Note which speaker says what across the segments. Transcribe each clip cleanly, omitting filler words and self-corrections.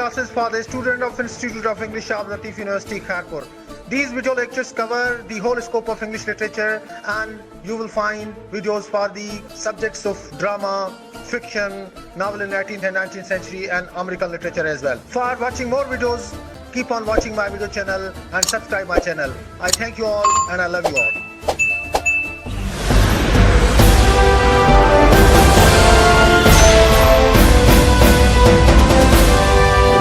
Speaker 1: classes for the student of Institute of English, Shah Latif University, Kharpur. These video lectures cover the whole scope of English literature, and you will find videos for the subjects of drama, fiction, novel in 18th and 19th century, and American literature as well. For watching more videos, keep on watching my video channel and subscribe my channel. I thank you all and I love you all.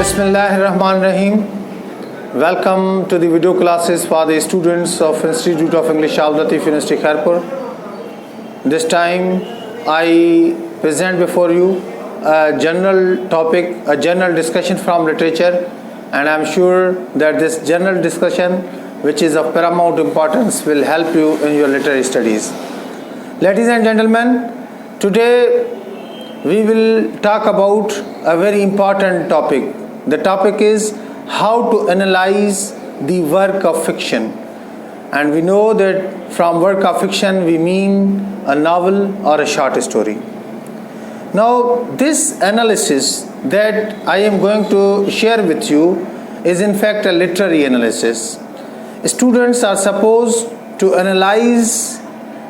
Speaker 1: Bismillahirrahmanirrahim. Welcome to the video classes for the students of Institute of English, Shah Latif University, Kharpur. This time I present before you a general topic, a general discussion from literature, and I am sure that this general discussion, which is of paramount importance, will help you in your literary studies. Ladies and gentlemen, today we will talk about a very important topic. The topic is how to analyze the work of fiction. And we know that from work of fiction we mean a novel or a short story. Now, this analysis that I am going to share with you is in fact a literary analysis. Students are supposed to analyze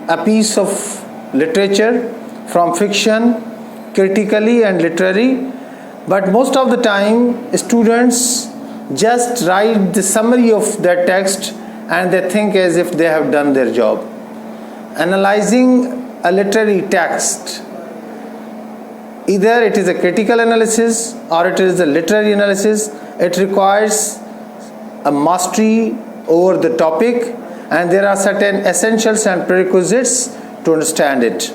Speaker 1: a piece of literature from fiction critically and literary, but most of the time students just write the summary of that text and they think as if they have done their job. Analyzing a literary text, either it is a critical analysis or it is a literary analysis, it requires a mastery over the topic, and there are certain essentials and prerequisites to understand it.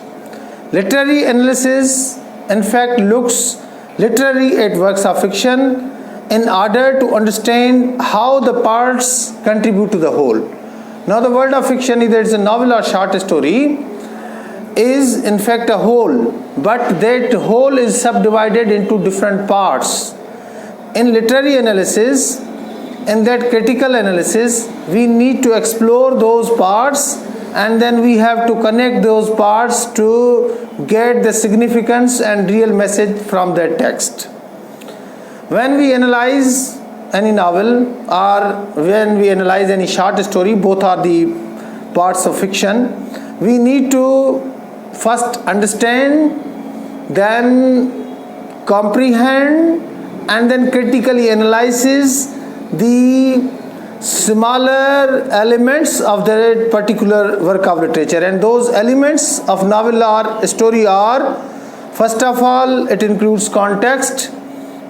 Speaker 1: Literary analysis in fact looks literally at works of fiction in order to understand how the parts contribute to the whole. Now, the world of fiction, either it's a novel or short story, is in fact a whole, but that whole is subdivided into different parts. In literary analysis, in that critical analysis, we need to explore those parts, and then we have to connect those parts to get the significance and real message from that text. When we analyze any novel or when we analyze any short story, both are the parts of fiction, we need to first understand, then comprehend, and then critically analyze the smaller elements of that particular work of literature. And those elements of novel or story are, first of all, it includes context,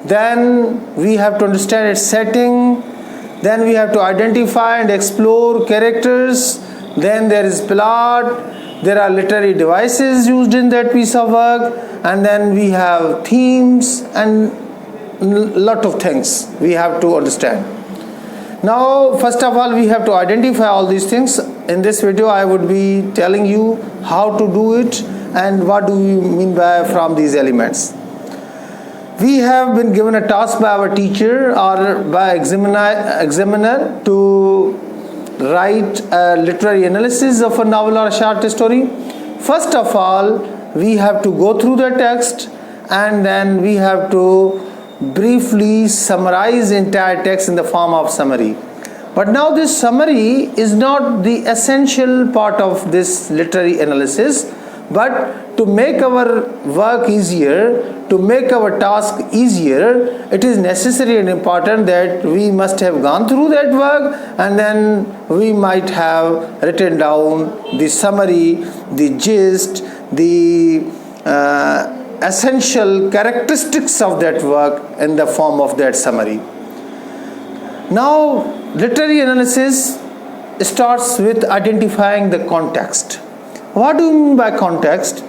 Speaker 1: then we have to understand its setting, then we have to identify and explore characters, then there is plot, there are literary devices used in that piece of work, and then we have themes and lot of things we have to understand. Now, first of all, we have to identify all these things. In this video, I would be telling you how to do it and what do we mean by from these elements. We have been given a task by our teacher or by examiner to write a literary analysis of a novel or a short story. First of all, we have to go through the text, and then we have to briefly summarize entire text in the form of summary. But now this summary is not the essential part of this literary analysis, but to make our work easier, to make our task easier, it is necessary and important that we must have gone through that work, and then we might have written down the summary, the gist, the essential characteristics of that work in the form of that summary. Now, literary analysis starts with identifying the context. What do you mean by context?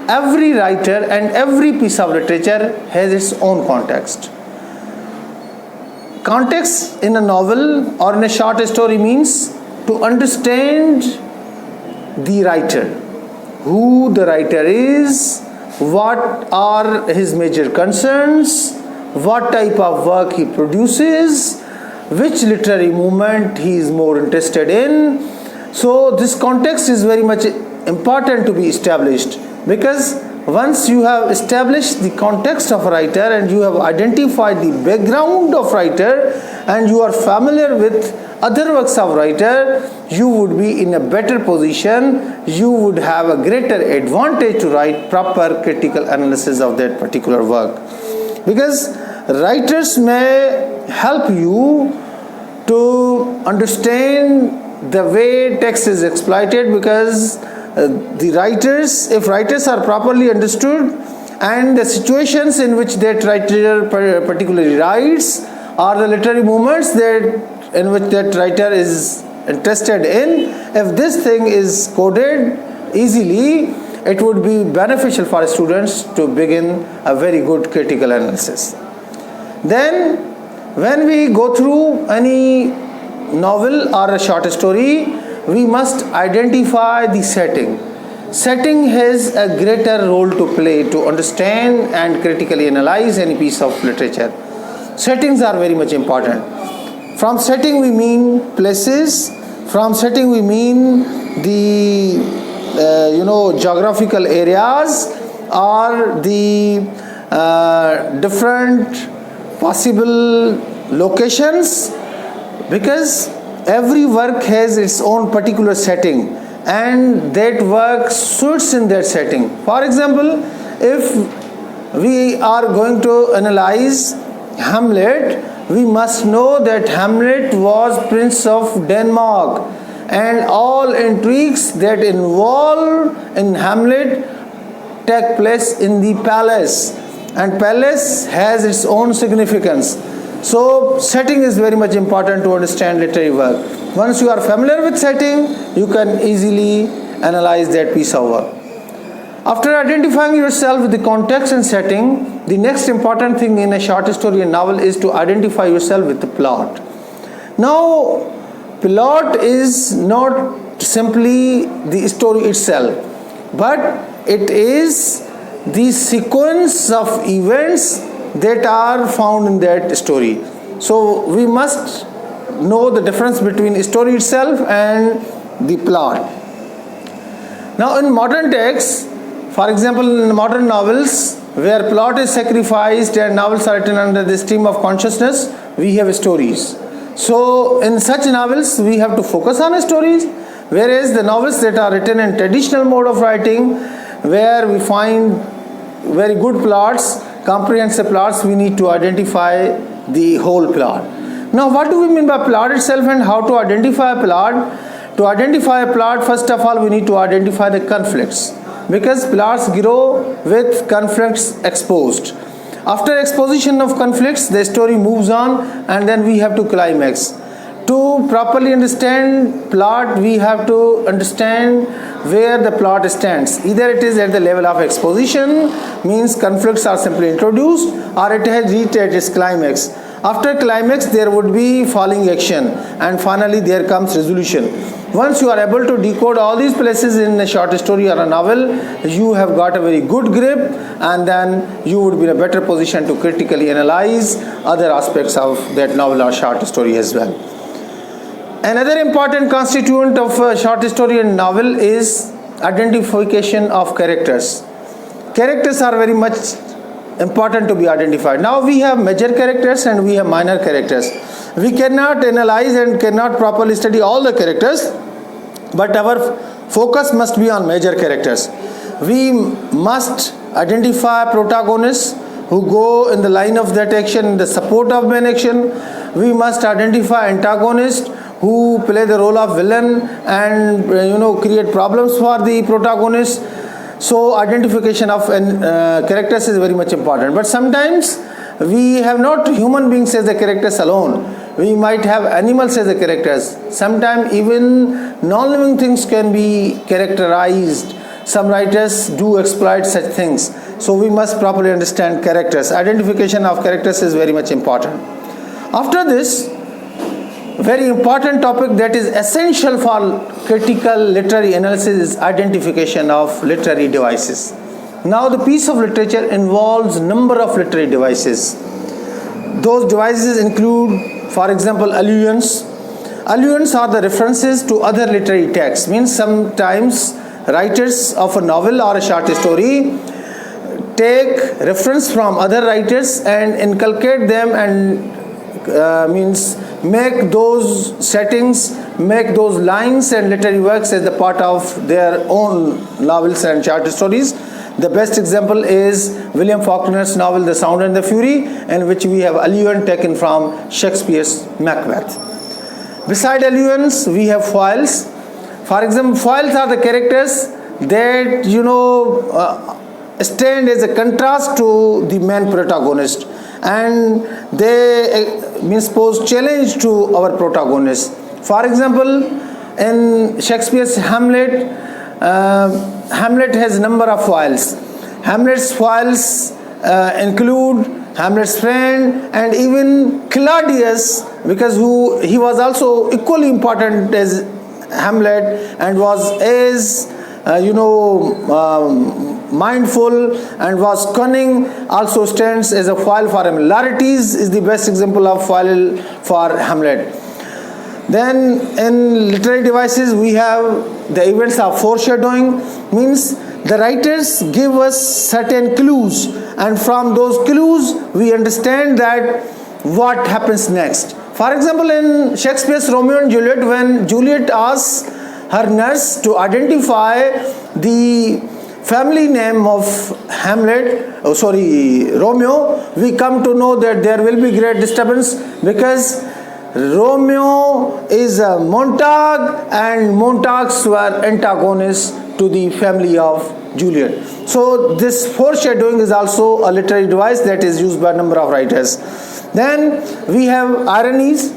Speaker 1: Every writer and every piece of literature has its own context. Context in a novel or in a short story means to understand the writer, who the writer is, what are his major concerns, what type of work he produces, which literary movement he is more interested in. So this context is very much important to be established, because once you have established the context of a writer and you have identified the background of writer and you are familiar with other works of writer, you would be in a better position, you would have a greater advantage to write proper critical analysis of that particular work. Because writers may help you to understand the way text is exploited, because if writers are properly understood and the situations in which that writer particularly writes or the literary movements in which that writer is interested in, if this thing is coded easily, it would be beneficial for students to begin a very good critical analysis. Then when we go through any novel or a short story, we must identify the setting. Setting has a greater role to play to understand and critically analyze any piece of literature. Settings are very much important. From setting we mean places, from setting we mean the geographical areas or the different possible locations, because every work has its own particular setting and that work suits in that setting. For example, if we are going to analyze Hamlet, we must know that Hamlet was Prince of Denmark and all intrigues that involve in Hamlet take place in the palace, and palace has its own significance. So setting is very much important to understand literary work. Once you are familiar with setting, you can easily analyze that piece of work. After identifying yourself with the context and setting, the next important thing in a short story and novel is to identify yourself with the plot. Now, plot is not simply the story itself, but it is the sequence of events that are found in that story. So we must know the difference between story itself and the plot. Now in modern texts, for example in modern novels where plot is sacrificed and novels are written under the stream of consciousness, we have stories. So in such novels we have to focus on stories, whereas the novels that are written in traditional mode of writing, where we find very good plots, comprehensive plots, we need to identify the whole plot. Now what do we mean by plot itself and how to identify a plot? To identify a plot, first of all we need to identify the conflicts, because plots grow with conflicts exposed. After exposition of conflicts, the story moves on and then we have to climax. To properly understand plot, we have to understand where the plot stands. Either it is at the level of exposition, means conflicts are simply introduced, or it has reached at its climax. After climax, there would be falling action, and finally there comes resolution. Once you are able to decode all these places in a short story or a novel, you have got a very good grip, and then you would be in a better position to critically analyze other aspects of that novel or short story as well. Another important constituent of a short story and novel is identification of characters. Characters are very much important to be identified. Now we have major characters and we have minor characters. We cannot analyze and cannot properly study all the characters, but our focus must be on major characters. We must identify protagonists who go in the line of that action, in the support of main action. We must identify antagonists who play the role of villain and create problems for the protagonist. So identification of characters is very much important. But sometimes we have not human beings as the characters alone. We might have animals as the characters. Sometimes even non-living things can be characterized. Some writers do exploit such things. So we must properly understand characters. Identification of characters is very much important. After this, very important topic that is essential for critical literary analysis is identification of literary devices. Now the piece of literature involves number of literary devices. Those devices include, for example, allusions. Allusions are the references to other literary texts. Means sometimes writers of a novel or a short story take reference from other writers and inculcate them and means make those settings, make those lines and literary works as the part of their own novels and short stories. The best example is William Faulkner's novel The Sound and the Fury, in which we have allusion taken from Shakespeare's Macbeth. Beside allusions, we have foils. For example, foils are the characters that stand as a contrast to the main protagonist, and they pose challenge to our protagonist. For example, in Shakespeare's Hamlet, Hamlet has a number of foils. Hamlet's foils include Hamlet's friend and even Claudius, because he was also equally important as Hamlet and was as mindful and was cunning, also stands as a foil for him. Laertes is the best example of foil for Hamlet. Then in literary devices we have the events of foreshadowing, means the writers give us certain clues, and from those clues we understand that what happens next. For example, in Shakespeare's Romeo and Juliet, when Juliet asks her nurse to identify the family name of Romeo, we come to know that there will be great disturbance, because Romeo is a Montague and Montagues were antagonists to the family of Juliet. So this foreshadowing is also a literary device that is used by a number of writers. Then we have RNAs.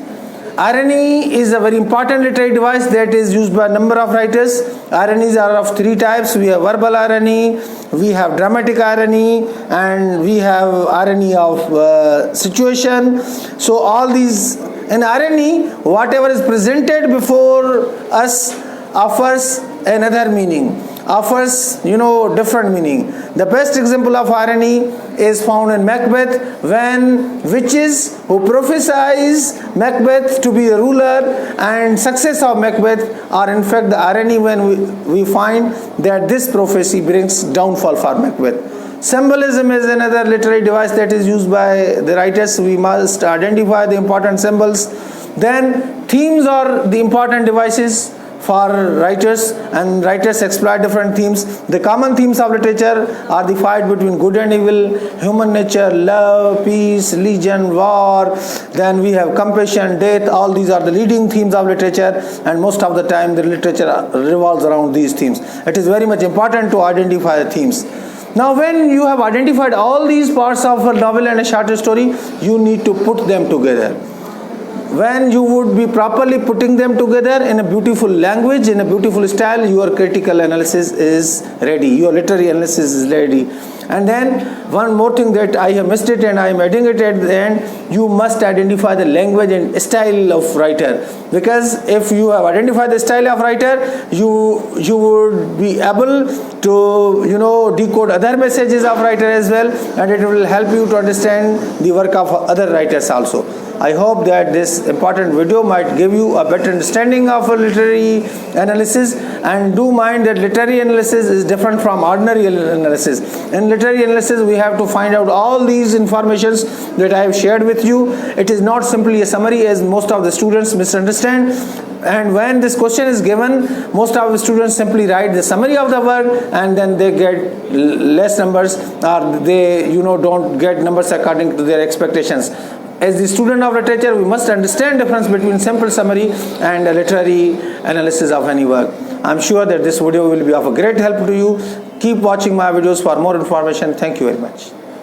Speaker 1: RNA is a very important literary device that is used by a number of writers. RNAs are of three types. We have verbal RNA, we have dramatic RNA, and we have RNA of situation. So all these, in RNA, whatever is presented before us offers another meaning, offers different meaning. The best example of RNA is found in Macbeth, when witches who prophesies Macbeth to be a ruler and success of Macbeth are in fact the RNA, when we find that this prophecy brings downfall for Macbeth. Symbolism is another literary device that is used by the writers. We must identify the important symbols. Then themes are the important devices for writers, and writers exploit different themes. The common themes of literature are the fight between good and evil, human nature, love, peace, religion, war. Then we have compassion, death. All these are the leading themes of literature, and most of the time the literature revolves around these themes. It is very much important to identify the themes. Now when you have identified all these parts of a novel and a short story, you need to put them together. When you would be properly putting them together in a beautiful language, in a beautiful style, your critical analysis is ready, your literary analysis is ready. And then one more thing that I have missed it and I am adding it at the end, you must identify the language and style of writer, because if you have identified the style of writer, you would be able to decode other messages of writer as well, and it will help you to understand the work of other writers also. I hope that this important video might give you a better understanding of a literary analysis, and do mind that literary analysis is different from ordinary analysis. In literary analysis, we have to find out all these informations that I have shared with you. It is not simply a summary, as most of the students misunderstand. And when this question is given, most of the students simply write the summary of the work and then they get less numbers, or they don't get numbers according to their expectations. As the student of literature, we must understand the difference between simple summary and a literary analysis of any work. I am sure that this video will be of a great help to you. Keep watching my videos for more information. Thank you very much.